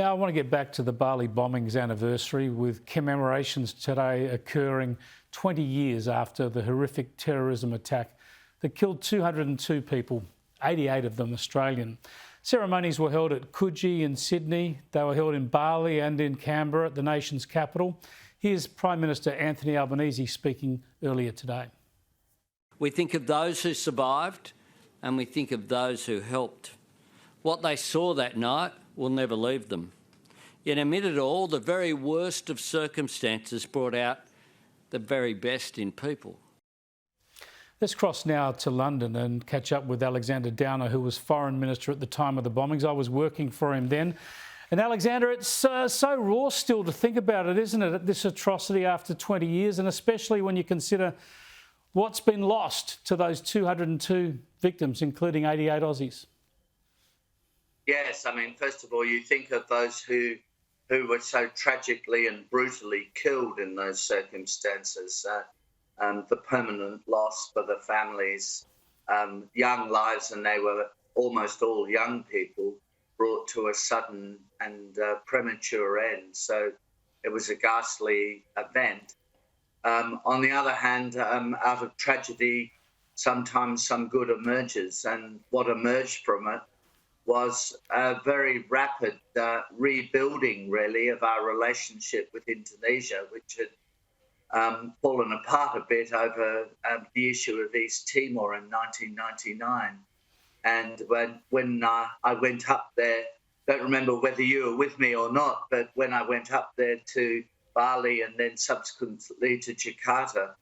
Now I want to get back to the Bali bombings anniversary, with commemorations today occurring 20 years after the horrific terrorism attack that killed 202 people, 88 of them Australian. Ceremonies were held at Coogee in Sydney. They were held in Bali and in Canberra, at the nation's capital. Here's Prime Minister Anthony Albanese speaking earlier today. We think of those who survived and we think of those who helped. What they saw that night will never leave them. Yet amid it all, the very worst of circumstances brought out the very best in people. Let's cross now to London and catch up with Alexander Downer, who was Foreign Minister at the time of the bombings. I was working for him then. And Alexander, it's so raw still to think about it, isn't it, this atrocity after 20 years, and especially when you consider what's been lost to those 202 victims, including 88 Aussies. Yes, I mean, first of all, you think of those who were so tragically and brutally killed in those circumstances, the permanent loss for the families, young lives, and they were almost all young people, brought to a sudden and premature end. So it was a ghastly event. On the other hand, out of tragedy, sometimes some good emerges, and what emerged from it was a very rapid rebuilding, really, of our relationship with Indonesia, which had fallen apart a bit over the issue of East Timor in 1999. And when I went up there, don't remember whether you were with me or not, but when I went up there to Bali and then subsequently to Jakarta,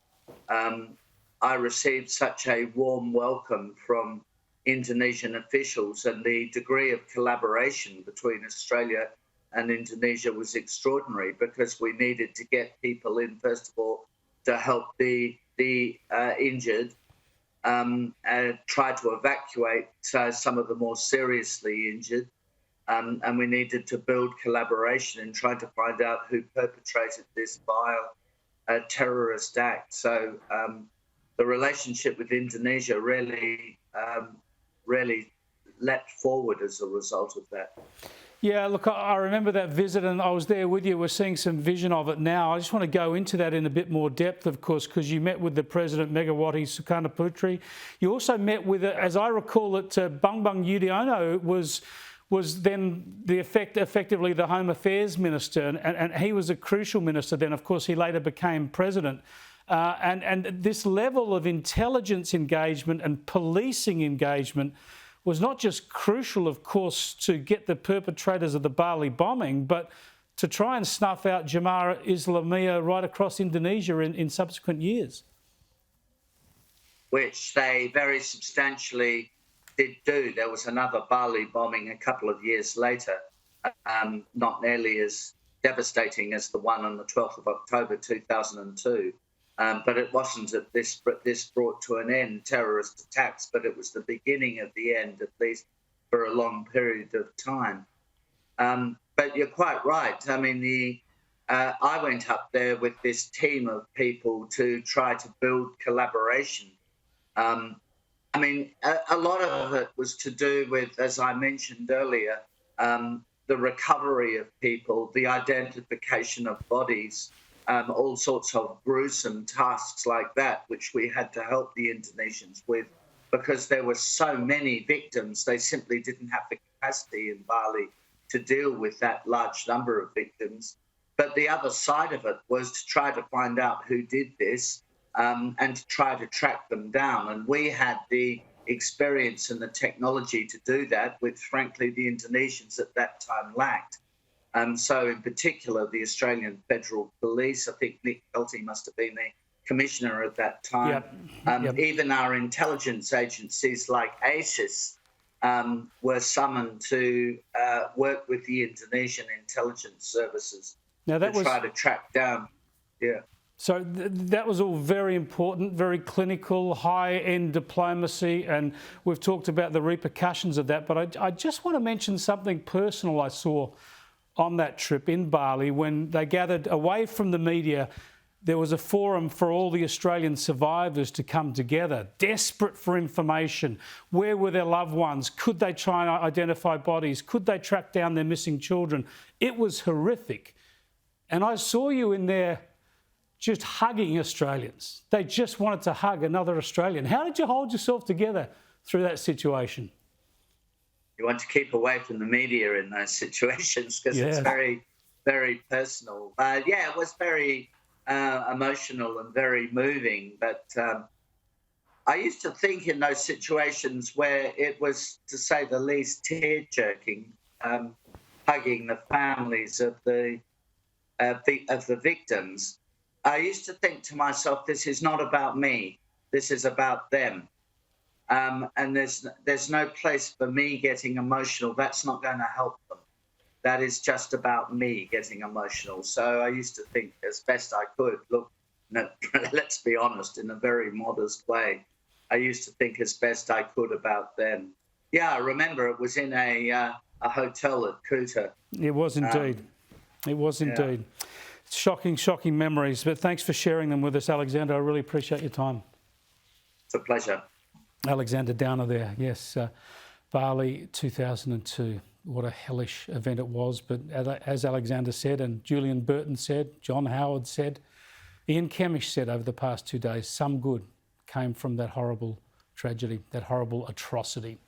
I received such a warm welcome from Indonesian officials, and the degree of collaboration between Australia and Indonesia was extraordinary, because we needed to get people in, first of all, to help the injured, try to evacuate some of the more seriously injured, and we needed to build collaboration in trying to find out who perpetrated this vile terrorist act. So the relationship with Indonesia really leapt forward as a result of that. Yeah, look, I remember that visit, and I was there with you. We're seeing some vision of it now. I just want to go into that in a bit more depth, of course, because you met with the President, Megawati Sukarnoputri. You also met with, as I recall it, Bambang Yudhoyono was then effectively the Home Affairs Minister, and he was a crucial minister then. Of course, he later became President. And this level of intelligence engagement and policing engagement was not just crucial, of course, to get the perpetrators of the Bali bombing, but to try and snuff out Jemaah Islamiyah right across Indonesia in subsequent years. Which they very substantially did do. There was another Bali bombing a couple of years later, not nearly as devastating as the one on the 12th of October 2002. But it wasn't that this brought to an end terrorist attacks, but it was the beginning of the end, at least for a long period of time. But you're quite right. I mean, I went up there with this team of people to try to build collaboration. I mean, a lot of it was to do with, as I mentioned earlier, the recovery of people, the identification of bodies, all sorts of gruesome tasks like that, which we had to help the Indonesians with, because there were so many victims. They simply didn't have the capacity in Bali to deal with that large number of victims. But the other side of it was to try to find out who did this, and to try to track them down. And we had the experience and the technology to do that, which frankly the Indonesians at that time lacked. So in particular, the Australian Federal Police, I think Nick Kelty must have been the commissioner at that time. Yep. Even our intelligence agencies like ASIS were summoned to work with the Indonesian intelligence services try to track down. Yeah. So that was all very important, very clinical, high-end diplomacy, and we've talked about the repercussions of that. But I just want to mention something personal I saw on that trip in Bali when they gathered away from the media there was a forum for all the Australian survivors to come together, desperate for information. Where were their loved ones? Could they try and identify bodies? Could they track down their missing children? It was horrific. And I saw you in there just hugging Australians. They just wanted to hug another Australian. How did you hold yourself together through that situation? You want to keep away from the media in those situations because it's very, very personal. Yeah, it was very emotional and very moving. But I used to think in those situations where it was, to say the least, tear-jerking, hugging the families of the victims. I used to think to myself, this is not about me. This is about them. And there's no place for me getting emotional. That's not going to help them. That is just about me getting emotional. So I used to think as best I could, look, no, let's be honest, in a very modest way, I used to think as best I could about them. Yeah, I remember it was in a hotel at Coogee. It was indeed. It was indeed. Shocking, shocking memories. But thanks for sharing them with us, Alexander. I really appreciate your time. It's a pleasure. Alexander Downer there, yes. Bali 2002. What a hellish event it was. But as Alexander said, and Julian Burton said, John Howard said, Ian Kemish said over the past 2 days, some good came from that horrible tragedy, that horrible atrocity.